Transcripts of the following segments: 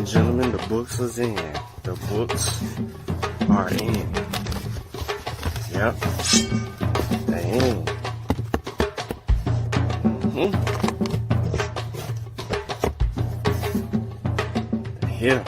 and gentlemen, the books is in. The books are in. Yep. They in. They're here.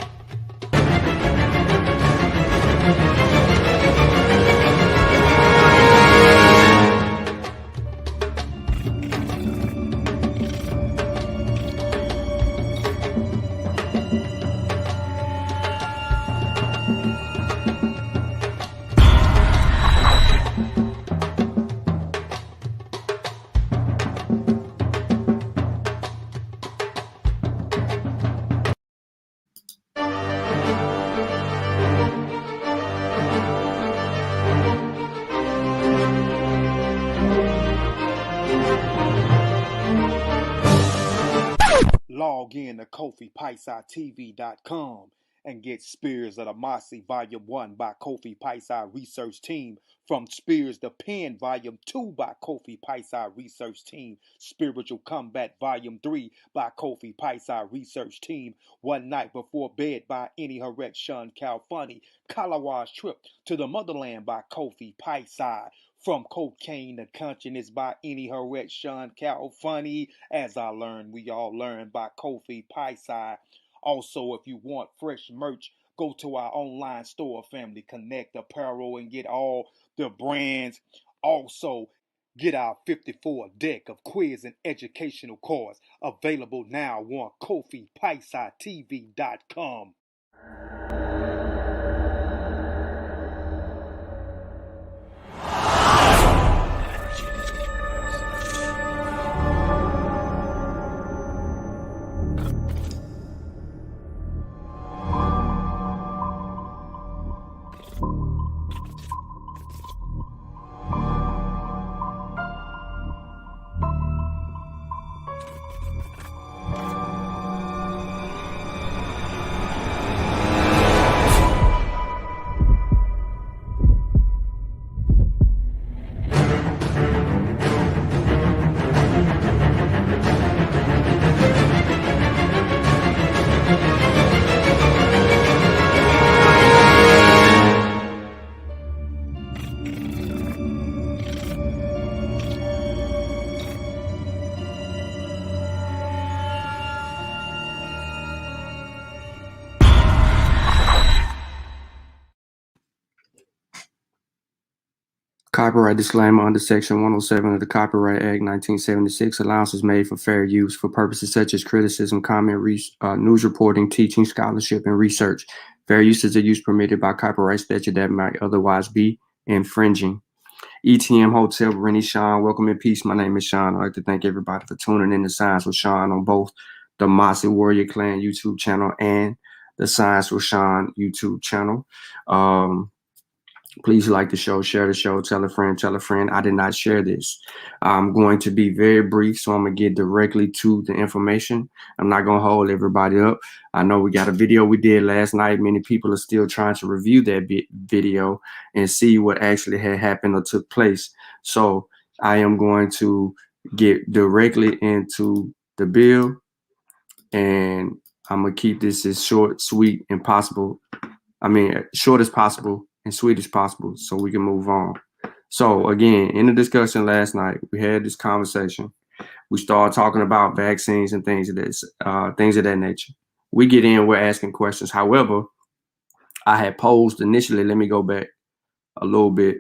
Log in to KofiPaisaTV.com and get Spears of the Mossy Volume 1 by Kofi Paisa Research Team, from Spears the Pen Volume 2 by Kofi Paisa Research Team, Spiritual Combat Volume 3 by Kofi Paisa Research Team, One Night Before Bed by Any Harek Shun Calfunny, Kalawa's Trip to the Motherland by Kofi Paisa, From Cocaine to Consciousness by Any Harek Shun Calfunny, As I Learned, We All Learn by Kofi Paisa. Also, if you want fresh merch, go to our online store, Family Connect Apparel, and get all the brands. Also, get our 54 deck of quiz and educational cards, available now on KofiPaisaTV.com. Copyright disclaimer: under Section 107 of the Copyright Act 1976, allowance is made for fair use for purposes such as criticism, comment, news reporting, teaching, scholarship, and research. Fair use is a use permitted by copyright statute that might otherwise be infringing. ETM Hotel, Rennie Sean, welcome in peace. My name is Sean. I'd like to thank everybody for tuning in to Science with Sean on both the Mossy Warrior Clan YouTube channel and the Science with Sean YouTube channel. Please like the show, share the show, tell a friend, tell a friend. I did not share this. I'm going to be very brief, so I'm going to get directly to the information. I'm not going to hold everybody up. I know we got a video we did last night. Many people are still trying to review that video and see what actually had happened or took place. So I am going to get directly into the bill, and I'm going to keep this as short, sweet, and possible. Short as possible and sweet as possible, so we can move on. So again, in the discussion last night, we had this conversation. We started talking about vaccines and things of that nature. We get in, we're asking questions. However, I had posed initially, let me go back a little bit,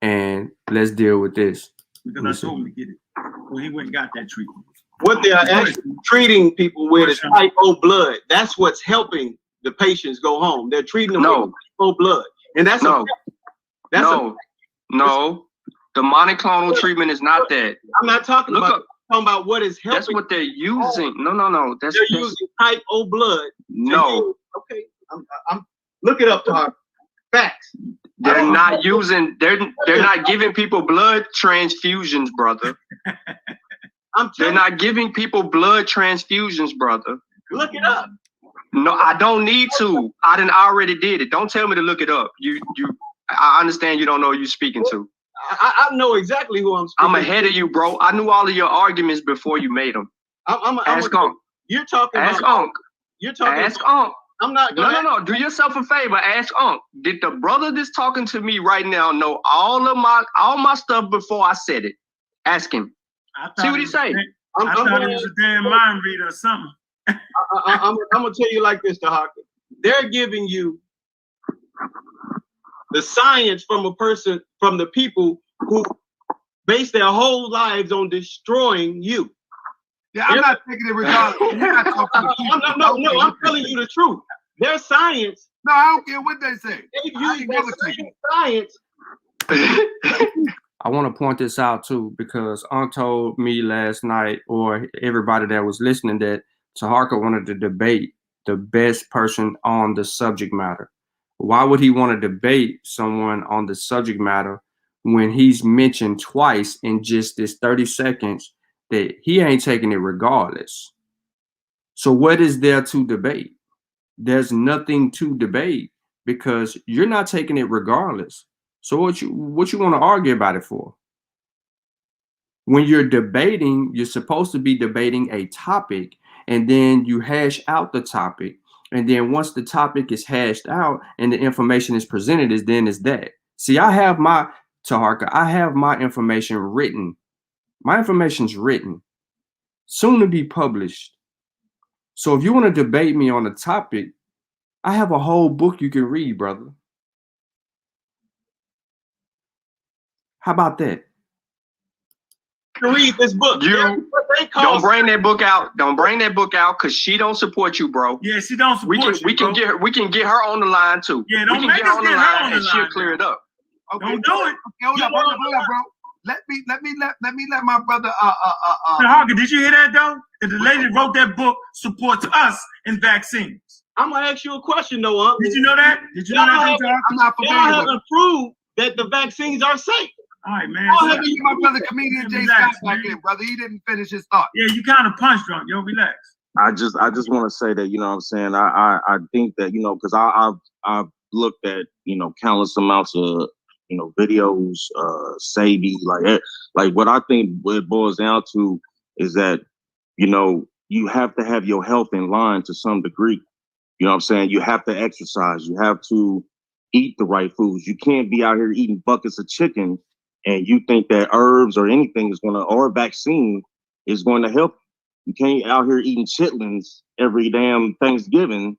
and let's deal with this. Because I told him to get it. Well, he went and got that treatment. What they are actually treating people with is type O blood. That's what's helping the patients go home. They're treating them with type O blood. And that's no. The monoclonal treatment is not that. I'm not talking about what is helping. That's what they're using. No. They're using type O blood. No. Okay. I'm look it up, Taharka. Facts. They're not using. They're not giving people blood transfusions, brother. They're not giving people blood transfusions, brother. Look it up. No, I don't need to. I already did it. Don't tell me to look it up. I understand you don't know who you're speaking to. I know exactly who I'm speaking to. I'm ahead of you, bro. I knew all of your arguments before you made them. Ask him. You're talking Ask about Unc. You're talking Ask about, Unc. I'm not gonna No. Do yourself a favor. Ask Unc. Did the brother that's talking to me right now know all my stuff before I said it? Ask him. See what he say. I thought he was a damn mind reader or something. I'm gonna tell you like this, Taharka. They're giving you the science from the people who base their whole lives on destroying you. Yeah, I'm not taking it regardless. You're not talking to people. No, I'm telling you the truth. Their science. No, I don't care what they say. They use their science. I want to point this out too, because Aunt told me last night, or everybody that was listening, that Taharka wanted to debate the best person on the subject matter. Why would he want to debate someone on the subject matter when he's mentioned twice in just this 30 seconds that he ain't taking it regardless? So what is there to debate? There's nothing to debate because you're not taking it regardless. So what you want to argue about it for? When you're debating, you're supposed to be debating a topic, and then you hash out the topic. And then once the topic is hashed out and the information is presented, is that. See, I have my information written. My information's written, soon to be published. So if you want to debate me on a topic, I have a whole book you can read, brother. How about that? Read this book. Don't bring that book out. Don't bring that book out, because she don't support you, bro. Yeah, she don't support you. We can get her on the line too. Yeah, don't make us get her on the line. She'll clear it up. Okay, don't do it. Hold up, bro. Let me let my brother. Taharka, did you hear that though? That the lady that wrote that book supports us in vaccines. I'm gonna ask you a question, though, Uncle. Did you know that? Did you know that? I'm not familiar. Y'all haven't proved that the vaccines are safe. All right, man. Let me get my brother comedian Jay Scott back in, brother. He didn't finish his thought. Yeah, you kind of punch drunk, yo. Relax. I just want to say that, you know what I'm saying, I think that, you know, because I've looked at, you know, countless amounts of, you know, videos, Sadie, like what I think it boils down to is that, you know, you have to have your health in line to some degree. You know what I'm saying? You have to exercise. You have to eat the right foods. You can't be out here eating buckets of chicken and you think that herbs or anything is or a vaccine is going to help. You can't out here eating chitlins every damn Thanksgiving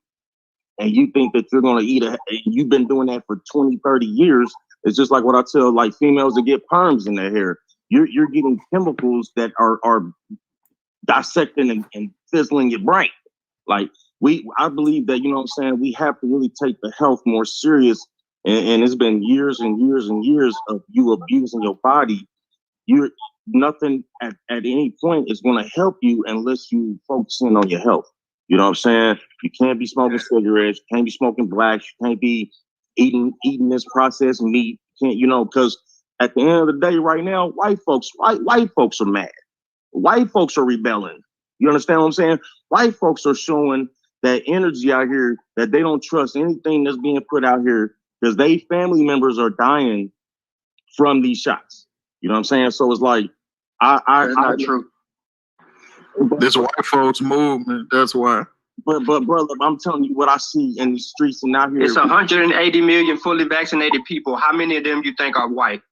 and you think that you're going to eat you've been doing that for 20, 30 years. It's just like what I tell like females that get perms in their hair. You're getting chemicals that are dissecting and fizzling your brain. Like I believe that, you know what I'm saying, we have to really take the health more serious. And it's been years and years and years of you abusing your body. Nothing at any point is going to help you unless you focus in on your health. You know what I'm saying? You can't be smoking cigarettes. You can't be smoking blacks. You can't be eating this processed meat. You can't, you know, because at the end of the day, right now, white folks are mad. White folks are rebelling. You understand what I'm saying? White folks are showing that energy out here that they don't trust anything that's being put out here because they family members are dying from these shots. You know what I'm saying? So it's like, That's not true. This white folks movement, that's why. But brother, I'm telling you what I see in these streets and out here. It's 180 million fully vaccinated people. How many of them you think are white?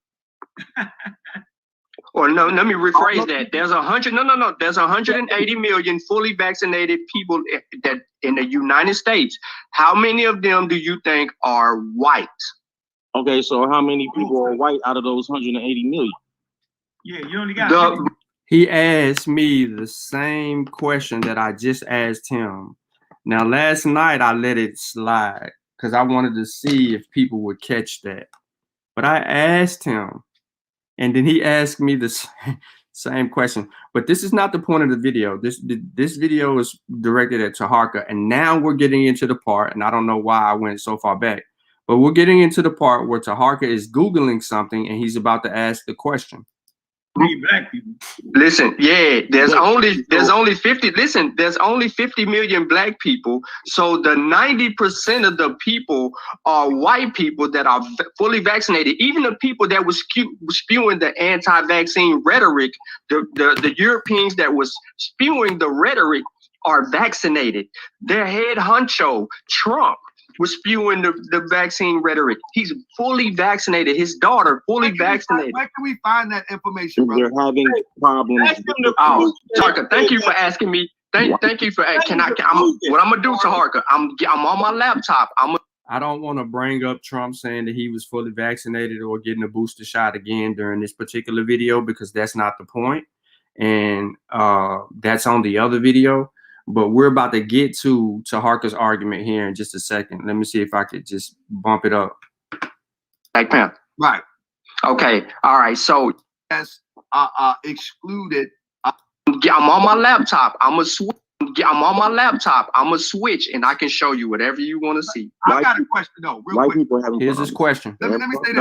Or no, let me rephrase that. There's 180 million fully vaccinated people that in the United States. How many of them do you think are white? Okay, so how many people are white out of those 180 million? Yeah, you only got. He asked me the same question that I just asked him. Now, last night I let it slide because I wanted to see if people would catch that. But I asked him, and then he asked me the same question. But this is not the point of the video. This video is directed at Taharka, and now we're getting into the part, and I don't know why I went so far back, but we're getting into the part where Taharka is Googling something, and he's about to ask the question. Black people. Listen, yeah, there's only 50. Listen, there's only 50 million black people. So the 90% of the people are white people that are fully vaccinated. Even the people that was spewing the anti-vaccine rhetoric, the Europeans that was spewing the rhetoric are vaccinated. Their head honcho, Trump, was spewing the vaccine rhetoric. He's fully vaccinated. His daughter, fully vaccinated. Where can we find that information, brother? They're having problems. Oh, Taharka, thank you for asking me. Thank you for asking. What I'm gonna do, Taharka? I'm on my laptop. I don't want to bring up Trump saying that he was fully vaccinated or getting a booster shot again during this particular video, because that's not the point. And that's on the other video. But we're about to get to Taharka's argument here in just a second. Let me see if I could just bump it up. Black Panther. Right. Okay. All right. So As excluded. I'm on my laptop. I'm on my laptop. I'm gonna switch, and I can show you whatever you want to see. I got a question though, real quick. Here's his question. Let me say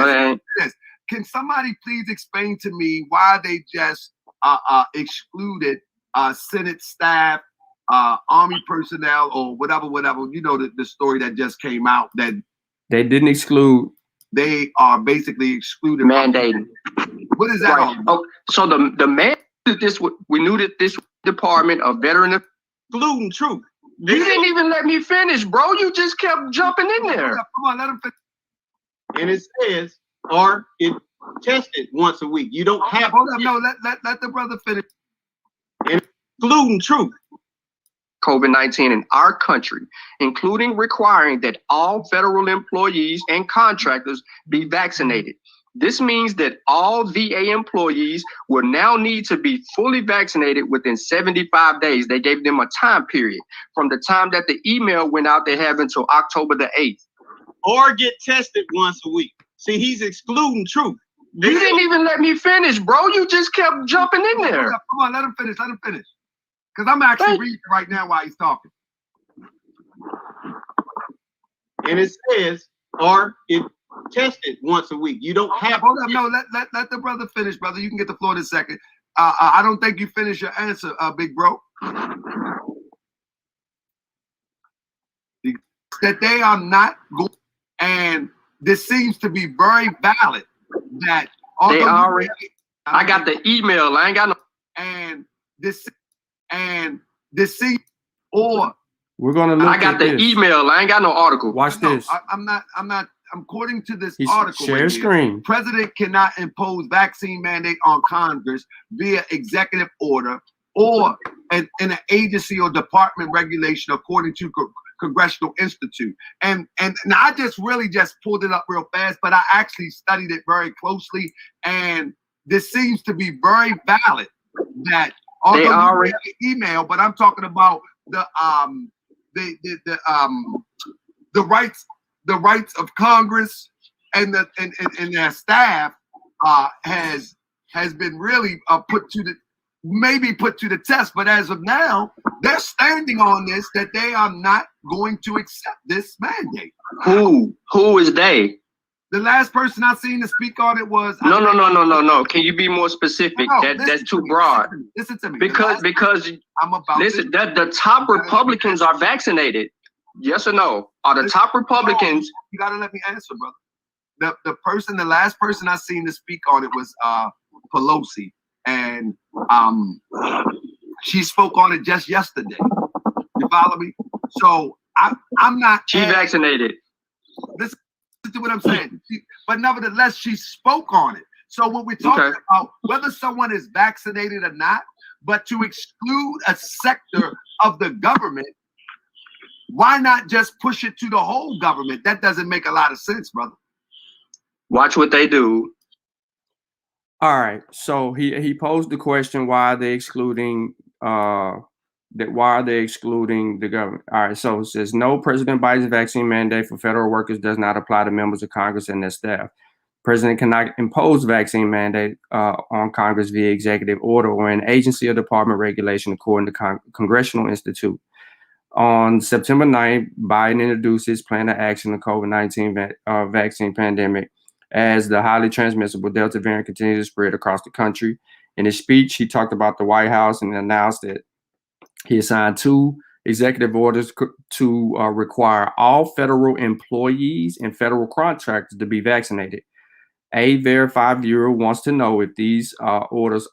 this. Can somebody please explain to me why they just excluded Senate staff, Army personnel, or whatever? You know the story that just came out that they didn't exclude. They are basically excluded. Mandating. What is that? Right. Oh, so the man this we knew that this Department of Veteran Excluding truth. You didn't even let me finish, bro. You just kept jumping in there. Come on, let him finish. And it says, or get tested once a week. You don't have. Hold up, no, let the brother finish. And excluding truth. COVID-19 in our country, including requiring that all federal employees and contractors be vaccinated. This means that all VA employees will now need to be fully vaccinated within 75 days. They gave them a time period. From the time that the email went out, they have until October the 8th. Or get tested once a week. See, he's excluding truth. You didn't even let me finish, bro. You just kept jumping in there. Come on, let him finish. Because I'm actually reading right now while he's talking. And it says, or get tested once a week. You don't have. Hold up, no, let the brother finish, brother. You can get the floor in a second. I don't think you finished your answer, big bro. That they are not going, and this seems to be very valid. That they already. I got the email. I ain't got no. And this seems, or we're gonna look. I got the email. I ain't got no article. Watch this. I'm not. According to this He's article, share screen. President cannot impose vaccine mandate on Congress via executive order or in an agency or department regulation, according to Congressional Institute. And I just really just pulled it up real fast, but I actually studied it very closely, and this seems to be very valid. That although you already email, but I'm talking about the rights of Congress and their staff has been really put to the test. But as of now, they're standing on this, that they are not going to accept this mandate. Who is they? The last person I seen to speak on it was no. Can you be more specific? No, that's too broad. Listen to me. Because I'm about listen, that the top Republicans are vaccinated. Yes or no? Are the top Republicans? You gotta let me answer, brother. The last person I seen to speak on it was Pelosi, and she spoke on it just yesterday. You follow me? So I'm not. She vaccinated. Listen to what I'm saying. But nevertheless, she spoke on it. So when we're talking about whether someone is vaccinated or not, but to exclude a sector of the government, why not just push it to the whole government? That doesn't make a lot of sense, brother. Watch what they do. All right. So he posed the question, why are they excluding the government? All right. So it says, no, President Biden's vaccine mandate for federal workers does not apply to members of Congress and their staff. President cannot impose vaccine mandate on Congress via executive order or an agency or department regulation, according to Congressional Institute. On September 9th, Biden introduced his plan of action on the COVID-19 vaccine pandemic as the highly transmissible Delta variant continues to spread across the country. In his speech, he talked about the White House and announced that he assigned 2 executive orders to require all federal employees and federal contractors to be vaccinated. A verified viewer wants to know if these orders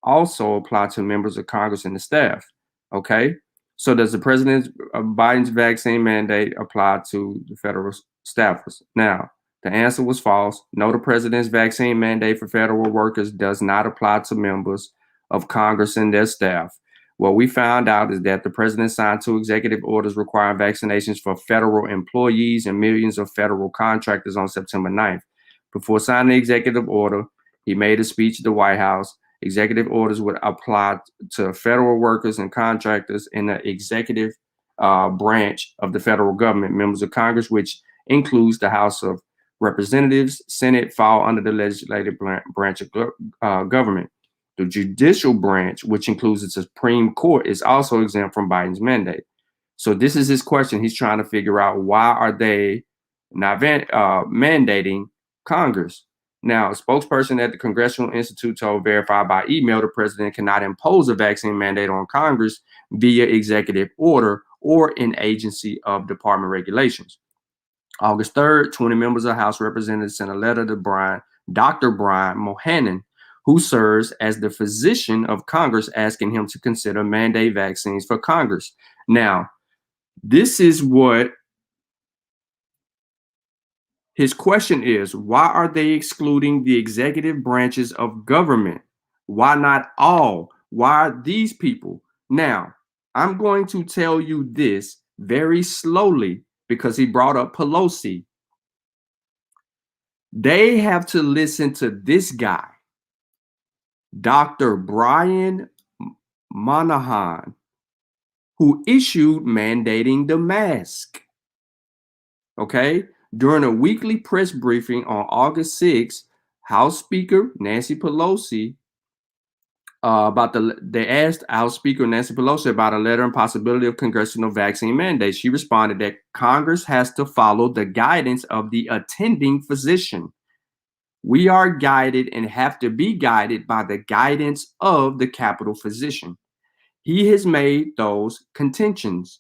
also apply to members of Congress and the staff. Okay. So does the president Biden's vaccine mandate apply to the federal staffers? Now, the answer was false. No, the president's vaccine mandate for federal workers does not apply to members of Congress and their staff. What we found out is that the president signed 2 executive orders requiring vaccinations for federal employees and millions of federal contractors on September 9th. Before signing the executive order, he made a speech at the White House. Executive orders would apply to federal workers and contractors in the executive branch of the federal government. Members of Congress, which includes the House of Representatives, Senate, fall under the legislative branch of government. The judicial branch, which includes the Supreme Court, is also exempt from Biden's mandate. So this is his question. He's trying to figure out, why are they not mandating Congress? Now, a spokesperson at the Congressional Institute told Verify by email the president cannot impose a vaccine mandate on Congress via executive order or an agency of department regulations. August 3rd, 20 members of House Representatives sent a letter to Dr. Brian Mohanan, who serves as the physician of Congress, asking him to consider mandate vaccines for Congress. Now, this is what his question is: why are they excluding the executive branches of government? Why not all? Why are these people? Now, I'm going to tell you this very slowly because he brought up Pelosi. They have to listen to this guy, Dr. Brian Monahan, who issued mandating the mask. Okay? During a weekly press briefing on August 6th, House Speaker Nancy Pelosi they asked House Speaker Nancy Pelosi about a letter and possibility of congressional vaccine mandates. She responded that Congress has to follow the guidance of the attending physician. We are guided and have to be guided by the guidance of the Capitol physician. He has made those contentions.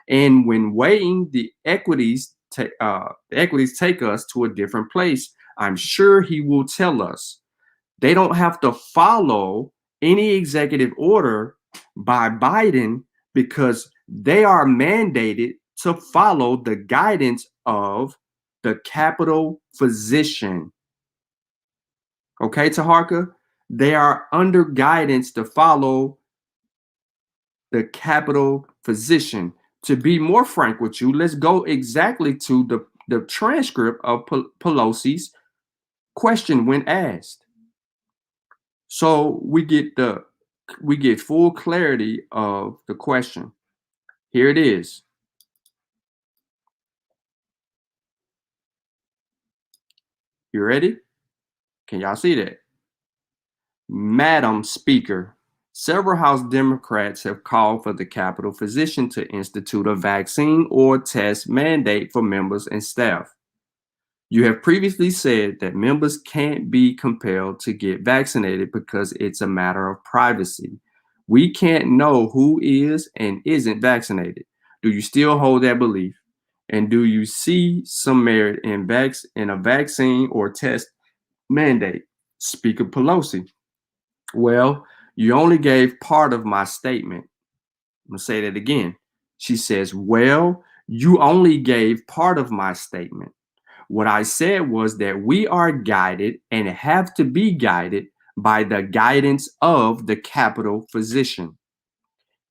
And when weighing the equities take us to a different place, I'm sure he will tell us. They don't have to follow any executive order by Biden because they are mandated to follow the guidance of the Capitol physician. Okay, Taharka? They are under guidance to follow the Capitol physician. To be more frank with you, let's go exactly to the transcript of Pelosi's question when asked. So we get full clarity of the question. Here it is. You ready? Can y'all see that? Madam Speaker, several House Democrats have called for the Capitol physician to institute a vaccine or test mandate for members and staff. You have previously said that members can't be compelled to get vaccinated because it's a matter of privacy. We can't know who is and isn't vaccinated. Do you still hold that belief? And do you see some merit in a vaccine or test mandate? Speaker Pelosi. Well, you only gave part of my statement. I'm going to say that again. She says, well, you only gave part of my statement. What I said was that we are guided and have to be guided by the guidance of the Capitol physician.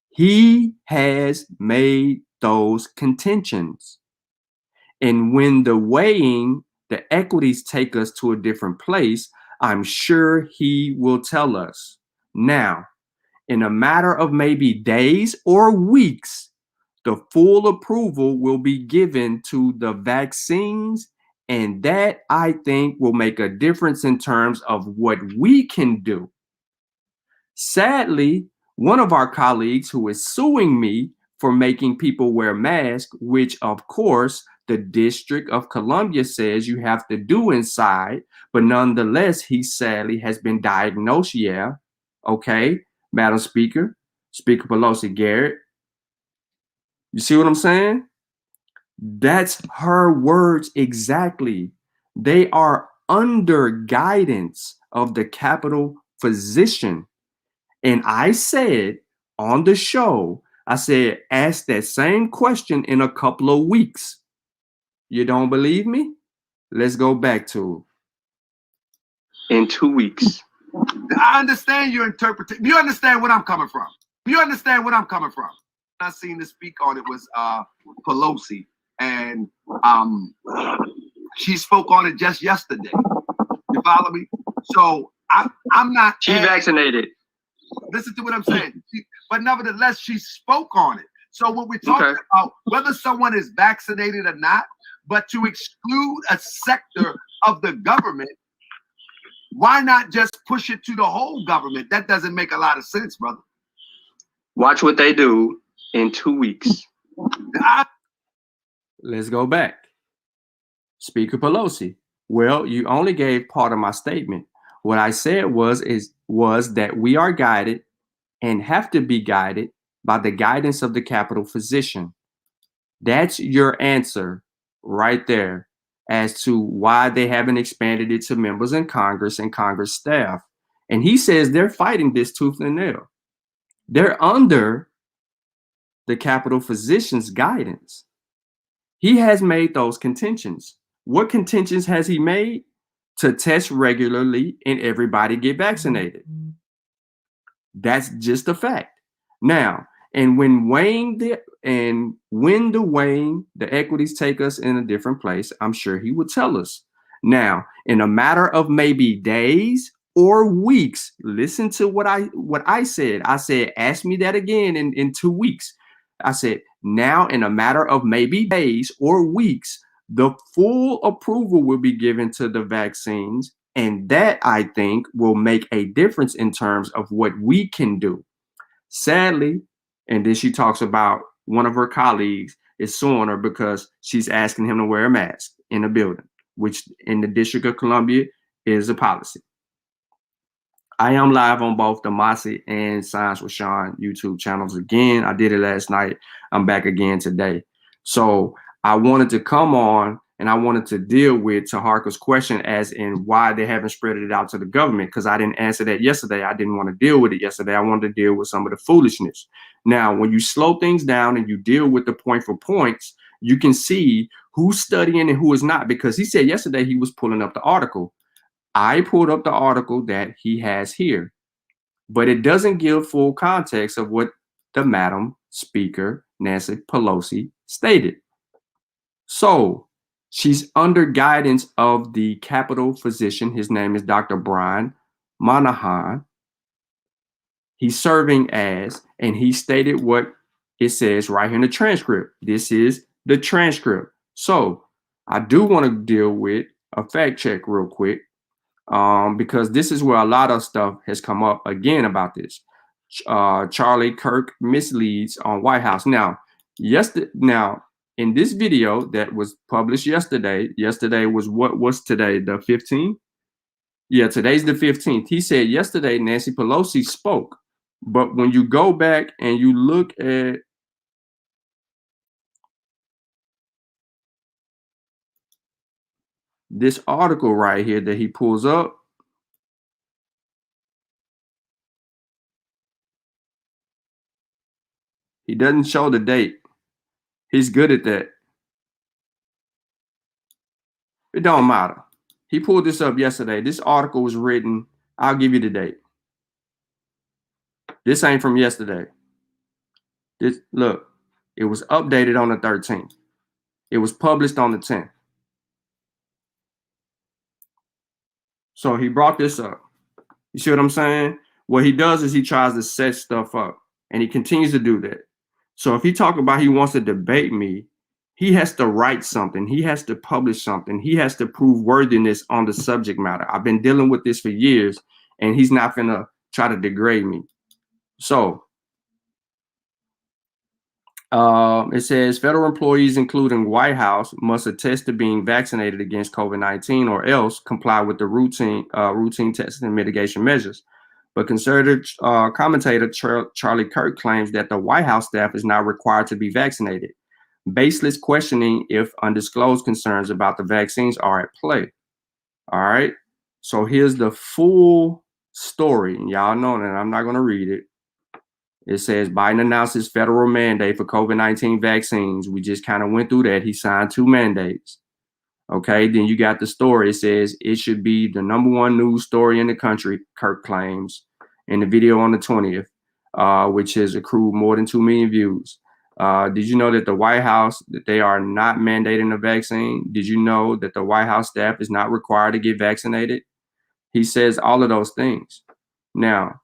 He has made those contentions. And when the weighing, the equities take us to a different place, I'm sure he will tell us. Now, in a matter of maybe days or weeks, the full approval will be given to the vaccines. And that, I think, will make a difference in terms of what we can do. Sadly, one of our colleagues who is suing me for making people wear masks, which of course the District of Columbia says you have to do inside, but nonetheless, he sadly has been diagnosed. Yeah. Okay, Madam Speaker, Speaker Pelosi Garrett. You see what I'm saying? That's her words exactly. They are under guidance of the Capitol physician. And I said on the show, I said, ask that same question in a couple of weeks. You don't believe me? Let's go back to it. In 2 weeks. I understand your interpretation. You understand what I'm coming from. You understand what I'm coming from. I seen to speak on it was Pelosi, and she spoke on it just yesterday. You follow me? So I'm not. She vaccinated. Listen to what I'm saying. But nevertheless, she spoke on it. So when we're talking about whether someone is vaccinated or not, but to exclude a sector of the government, why not just push it to the whole government? That doesn't make a lot of sense, brother. Watch what they do in 2 weeks. Let's go back. Speaker Pelosi. Well, you only gave part of my statement. What I said was that we are guided and have to be guided by the guidance of the Capitol physician. That's your answer right there as to why they haven't expanded it to members in Congress and Congress staff. And he says they're fighting this tooth and nail. They're under the Capitol physician's guidance. He has made those contentions. What contentions has he made? To test regularly and everybody get vaccinated. That's just a fact. Now, and when the equities take us in a different place, I'm sure he will tell us. Now, in a matter of maybe days or weeks, listen to what I said. I said, ask me that again in 2 weeks. I said, now in a matter of maybe days or weeks, the full approval will be given to the vaccines. And that, I think, will make a difference in terms of what we can do. Sadly, and then she talks about one of her colleagues is suing her because she's asking him to wear a mask in a building, which in the District of Columbia is a policy. I am live on both the Mossy and Science with Sean YouTube channels again. I did it last night. I'm back again today. So I wanted to come on and I wanted to deal with Taharka's question as in why they haven't spread it out to the government, because I didn't answer that yesterday. I didn't want to deal with it yesterday. I wanted to deal with some of the foolishness. Now, when you slow things down and you deal with the point for points, you can see who's studying and who is not, because he said yesterday he was pulling up the article. I pulled up the article that he has here, but it doesn't give full context of what the Madam Speaker, Nancy Pelosi, stated. So she's under guidance of the Capitol physician. His name is Dr. Brian Monahan. He's serving as, and he stated what it says right here in the transcript. This is the transcript. So I do want to deal with a fact check real quick. Because this is where a lot of stuff has come up again about this. Charlie Kirk misleads on White House. Now, in this video that was published yesterday was what's today, the 15th? Yeah, today's the 15th. He said yesterday Nancy Pelosi spoke, but when you go back and you look at this article right here that he pulls up, he doesn't show the date. He's good at that. It don't matter. He pulled this up yesterday. This article was written, I'll give you the date. This ain't from yesterday. Look, it was updated on the 13th. It was published on the 10th. So he brought this up. You see what I'm saying? What he does is he tries to set stuff up, and he continues to do that. So if he talk about he wants to debate me, he has to write something. He has to publish something. He has to prove worthiness on the subject matter. I've been dealing with this for years, and he's not gonna try to degrade me. So it says federal employees, including White House, must attest to being vaccinated against COVID-19 or else comply with the routine testing and mitigation measures. But conservative commentator Charlie Kirk claims that the White House staff is not required to be vaccinated. Baseless questioning if undisclosed concerns about the vaccines are at play. All right. So here's the full story. Y'all know that I'm not going to read it. It says Biden announces federal mandate for COVID-19 vaccines. We just kind of went through that. He signed 2 mandates. Okay, then you got the story. It says it should be the #1 news story in the country, Kirk claims in the video on the 20th, which has accrued more than 2 million views. Did you know that the White House, that they are not mandating a vaccine? Did you know that the White House staff is not required to get vaccinated? He says all of those things. Now,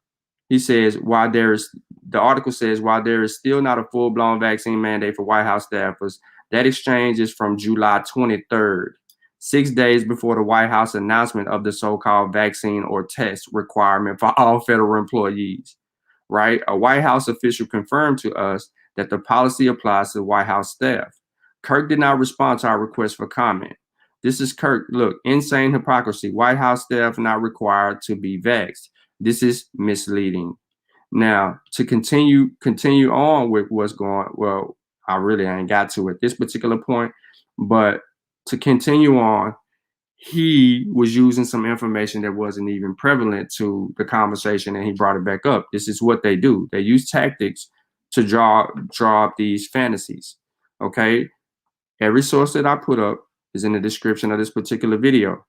he says, the article says, while there is still not a full-blown vaccine mandate for White House staffers, that exchange is from July 23rd, 6 days before the White House announcement of the so-called vaccine or test requirement for all federal employees, right? A White House official confirmed to us that the policy applies to White House staff. Kirk did not respond to our request for comment. This is Kirk. Look, insane hypocrisy. White House staff not required to be vaxxed. This is misleading. Now, to continue on with what's going, well, I really ain't got to at this particular point, but to continue on, he was using some information that wasn't even prevalent to the conversation, and he brought it back up. This is what they do. They use tactics to draw up these fantasies. Okay. Every source that I put up is in the description of this particular video.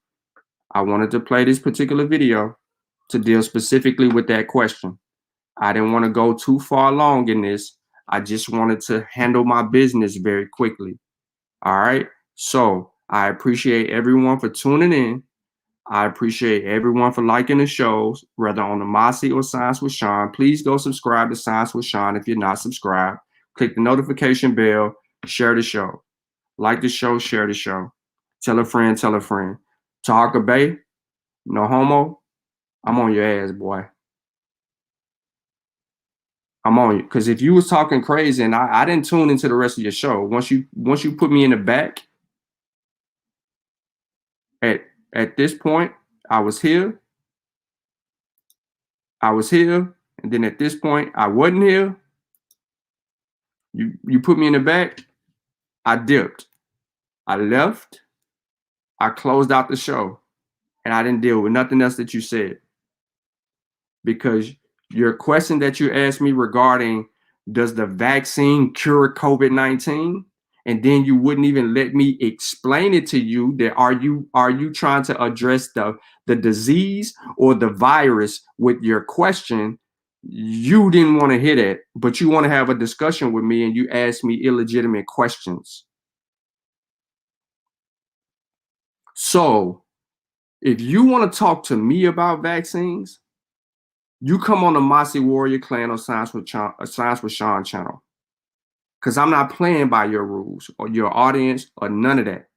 I wanted to play this particular video to deal specifically with that question. I didn't want to go too far along in this. I just wanted to handle my business very quickly. All right. So I appreciate everyone for tuning in. I appreciate everyone for liking the shows, whether on the Mossy or Science with Sean. Please go subscribe to Science with Sean if you're not subscribed. Click the notification bell, share the show. Like the show, share the show. Tell a friend, tell a friend. Taharka Bay, no homo. I'm on your ass, boy. I'm on you. Because if you was talking crazy and I didn't tune into the rest of your show, once you put me in the back, at this point, I was here, and then at this point, I wasn't here. You put me in the back, I dipped. I left, I closed out the show, and I didn't deal with nothing else that you said. Because your question that you asked me regarding does the vaccine cure COVID-19? And then you wouldn't even let me explain it to you that are you trying to address the disease or the virus with your question? You didn't want to hear that, but you want to have a discussion with me and you ask me illegitimate questions. So if you want to talk to me about vaccines, you come on the Mossy Warrior Clan or Science with Sean channel. Because I'm not playing by your rules or your audience or none of that.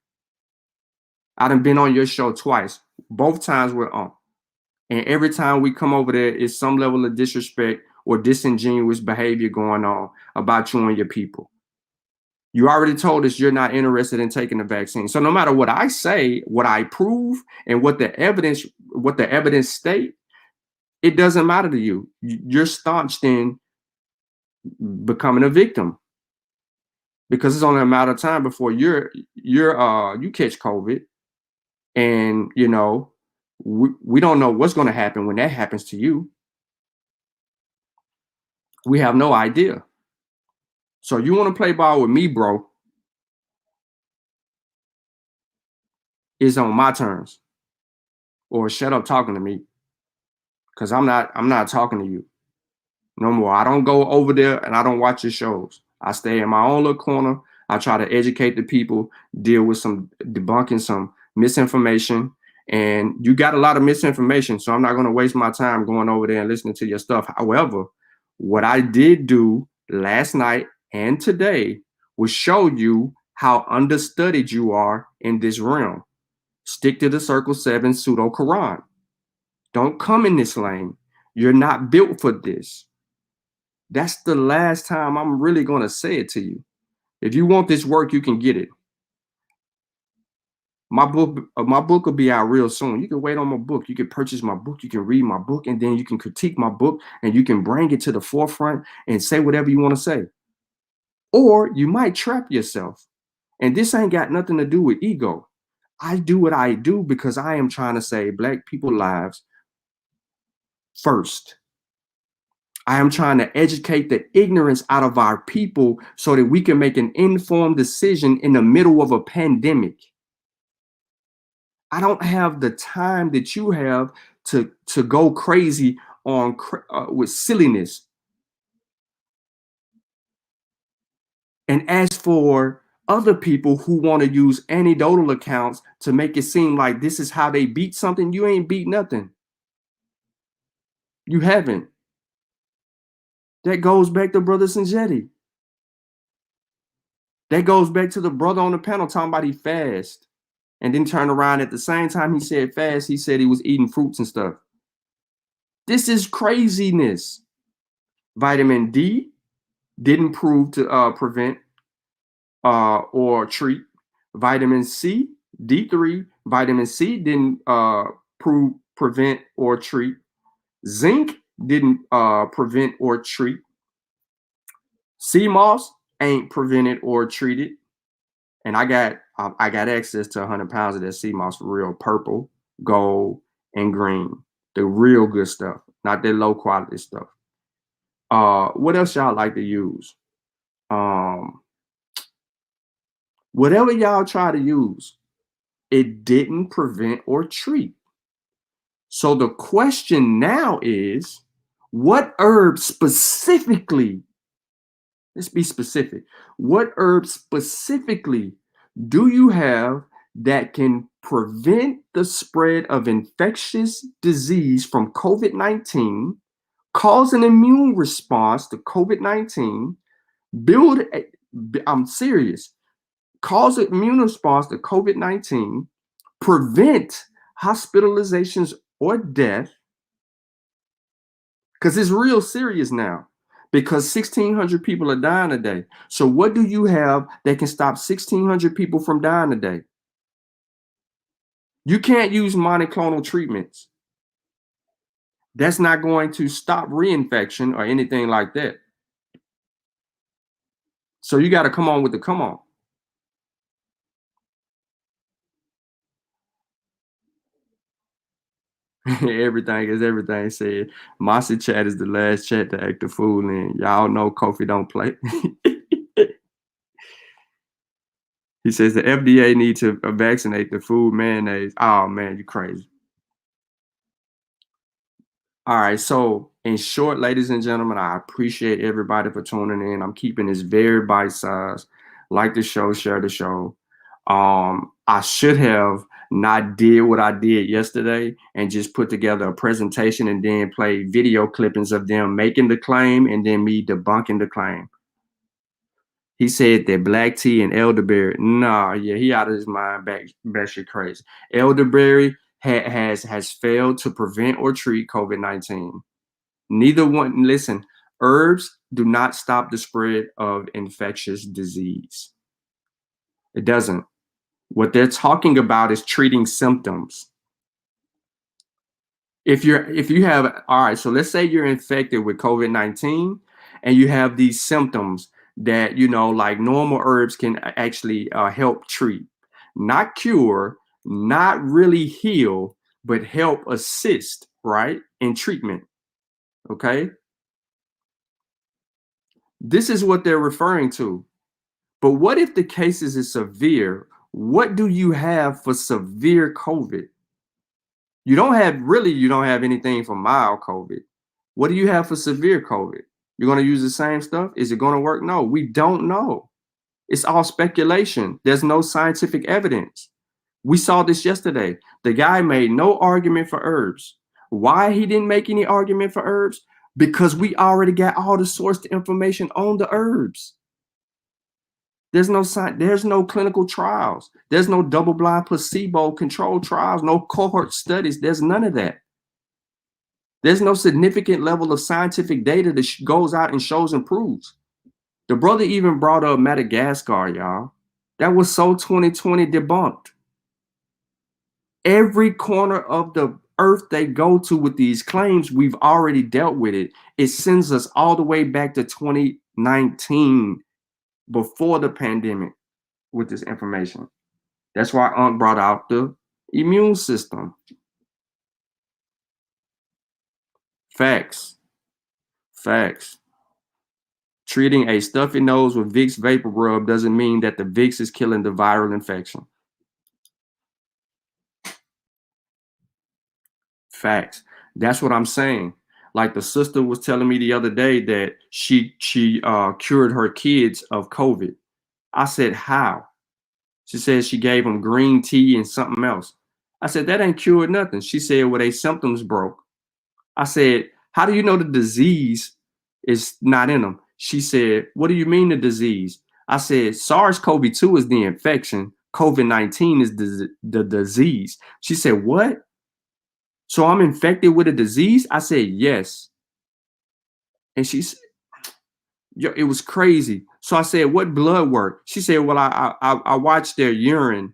I done been on your show twice. Both times we're on. And every time we come over there is some level of disrespect or disingenuous behavior going on about you and your people. You already told us you're not interested in taking the vaccine. So no matter what I say, what I prove, and what the evidence state, it doesn't matter to you. You're staunched in becoming a victim. Because it's only a matter of time before you catch COVID, and you know we don't know what's going to happen when that happens to you. We have no idea. So you want to play ball with me, bro? It's on my terms, or shut up talking to me, because I'm not talking to you no more. I don't go over there and I don't watch your shows. I stay in my own little corner. I try to educate the people, deal with some debunking some misinformation. And you got a lot of misinformation, so I'm not going to waste my time going over there and listening to your stuff. However, what I did do last night and today was show you how understudied you are in this realm. Stick to the Circle 7 pseudo Quran. Don't come in this lane. You're not built for this. That's the last time I'm really going to say it to you. If you want this work, you can get it. My book will be out real soon. You can wait on my book. You can purchase my book. You can read my book, and then you can critique my book, and you can bring it to the forefront and say whatever you want to say. Or you might trap yourself. And this ain't got nothing to do with ego. I do what I do because I am trying to save Black people's lives first. I am trying to educate the ignorance out of our people so that we can make an informed decision in the middle of a pandemic. I don't have the time that you have to go crazy on with silliness. And as for other people who want to use anecdotal accounts to make it seem like this is how they beat something, you ain't beat nothing. You haven't. That goes back to Brother Sanjetti. That goes back to the brother on the panel talking about he fast. And then turn around at the same time he said fast, he said he was eating fruits and stuff. This is craziness. Vitamin D didn't prove to prevent or treat. Vitamin C, D3, vitamin C didn't prevent or treat. Zinc didn't prevent or treat. Sea moss ain't prevented or treated. And I got access to 100 pounds of that sea moss for real, purple, gold, and green. The real good stuff, not that low quality stuff. What else y'all like to use? Whatever y'all try to use, it didn't prevent or treat. So the question now is, what herbs specifically, let's be specific, what herbs specifically do you have that can prevent the spread of infectious disease from COVID-19, cause an immune response to COVID-19, I'm serious, cause an immune response to COVID-19, prevent hospitalizations or death, because it's real serious now, because 1,600 people are dying a day. So what do you have that can stop 1,600 people from dying a day? You can't use monoclonal treatments. That's not going to stop reinfection or anything like that. So you got to come on with the come on. Everything is everything said. Mossy chat is the last chat to act the fool in. Y'all know Kofi don't play. He says the FDA need to vaccinate the food mayonnaise. Oh man, you crazy. All right, so in short, ladies and gentlemen, I appreciate everybody for tuning in. I'm keeping this very bite-sized. Like the show, share the show. I should have not did what I did yesterday and just put together a presentation and then play video clippings of them making the claim and then me debunking the claim. He said that black tea and elderberry. Nah, yeah, he out of his mind. Back shit crazy. Elderberry has failed to prevent or treat COVID-19. Neither one. Listen, herbs do not stop the spread of infectious disease. It doesn't. What they're talking about is treating symptoms. If you have, all right, so let's say you're infected with COVID-19 and you have these symptoms that, you know, like normal herbs can actually help treat, not cure, not really heal, but help assist, right, in treatment. Okay. This is what they're referring to. But what if the cases is severe? What do you have for severe COVID? You don't have anything for mild COVID. What do you have for severe COVID? You're going to use the same stuff? Is it going to work? No, we don't know. It's all speculation. There's no scientific evidence. We saw this yesterday. The guy made no argument for herbs. Why he didn't make any argument for herbs? Because we already got all the source information on the herbs. There's no clinical trials. There's no double-blind placebo-controlled trials, no cohort studies. There's none of that. There's no significant level of scientific data that goes out and shows and proves. The brother even brought up Madagascar, y'all. That was so 2020 debunked. Every corner of the earth they go to with these claims, we've already dealt with it. It sends us all the way back to 2019, before the pandemic, with this information. That's why Unc brought out the immune system. Facts. Facts. Treating a stuffy nose with Vicks vapor rub doesn't mean that the Vicks is killing the viral infection. Facts. That's what I'm saying. Like the sister was telling me the other day that she cured her kids of COVID. I said, how? She said she gave them green tea and something else. I said, that ain't cured nothing. She said, well, their symptoms broke. I said, how do you know the disease is not in them? She said, what do you mean the disease? I said, SARS-CoV-2 is the infection. COVID-19 is the disease. She said, what? So I'm infected with a disease? I said, yes. And she said, yo, it was crazy. So I said, what blood work? She said, well, I watched their urine,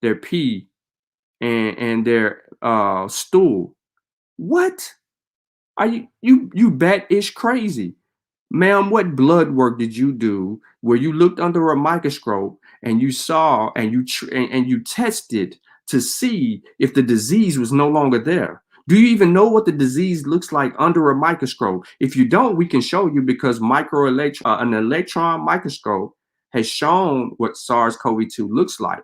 their pee, and their stool. What? Are you bat-ish crazy? Ma'am, what blood work did you do where you looked under a microscope and you saw and you tested to see if the disease was no longer there? Do you even know what the disease looks like under a microscope? If you don't, we can show you, because an electron microscope has shown what SARS-CoV-2 looks like.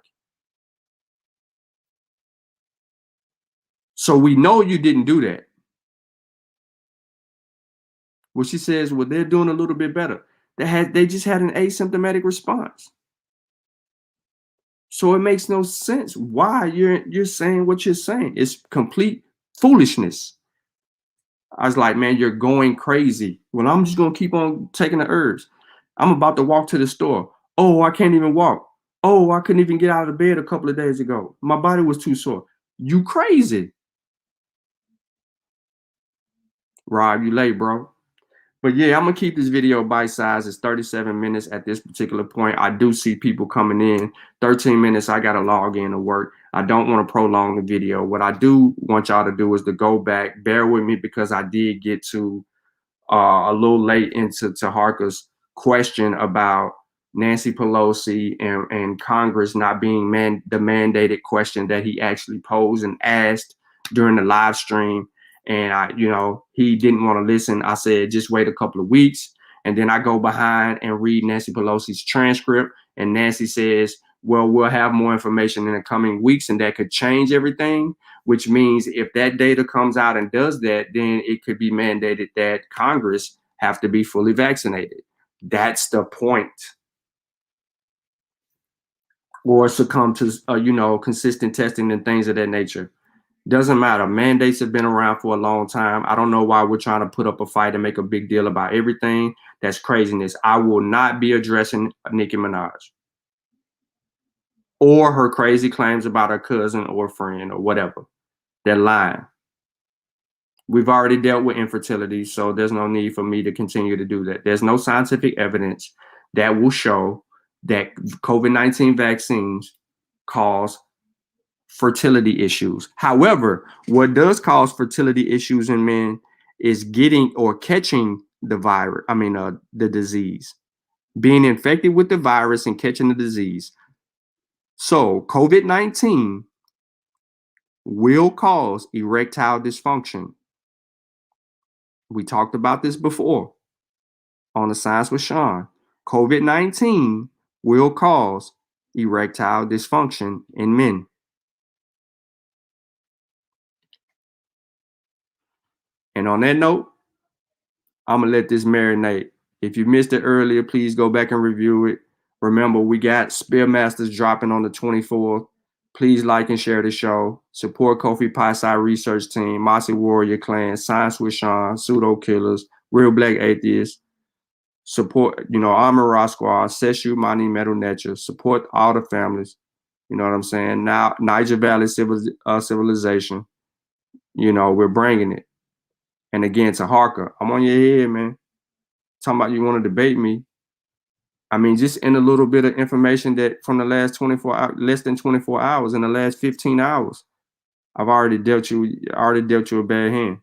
So we know you didn't do that. Well, she says, well, they're doing a little bit better. They just had an asymptomatic response. So it makes no sense why you're saying what you're saying. It's complete foolishness. I was like, man, you're going crazy. Well, I'm just gonna keep on taking the herbs. I'm about to walk to the store. Oh, I can't even walk. Oh, I couldn't even get out of bed a couple of days ago. My body was too sore. You crazy. Rob, you late, bro. But yeah, I'm gonna keep this video bite-sized. It's 37 minutes at this particular point. I do see people coming in. 13 minutes, I gotta log in to work. I don't want to prolong the video. What I do want y'all to do is to go back. Bear with me, because I did get to a little late into Taharka's question about Nancy Pelosi and Congress not being the mandated question that he actually posed and asked during the live stream. And he didn't want to listen. I said, just wait a couple of weeks. And then I go behind and read Nancy Pelosi's transcript. And Nancy says, well, we'll have more information in the coming weeks, and that could change everything, which means if that data comes out and does that, then it could be mandated that Congress have to be fully vaccinated. That's the point. Or succumb to, consistent testing and things of that nature. Doesn't matter. Mandates have been around for a long time. I don't know why we're trying to put up a fight and make a big deal about everything. That's craziness. I will not be addressing Nicki Minaj or her crazy claims about her cousin or friend or whatever. They're lying. We've already dealt with infertility, so there's no need for me to continue to do that. There's no scientific evidence that will show that COVID-19 vaccines cause fertility issues. However, what does cause fertility issues in men is getting or catching the virus. The disease, being infected with the virus and catching the disease. So COVID-19 will cause erectile dysfunction. We talked about this before on the Science with Sean. COVID-19 will cause erectile dysfunction in men. And on that note, I'm going to let this marinate. If you missed it earlier, please go back and review it. Remember, we got Spearmasters dropping on the 24th. Please like and share the show. Support Kofi Pi-Psi Research Team, Mossy Warrior Clan, Science with Sean, Pseudo Killers, Real Black Atheists. Support, Armor Raw Squad, Seshu Mani Metal Nature. Support all the families. You know what I'm saying? Now, Niger Valley Civilization. We're bringing it. And again, Taharka, I'm on your head, man. Talking about you want to debate me. Just in a little bit of information that from the last 24 hours, less than 24 hours, in the last 15 hours, I've already dealt you a bad hand.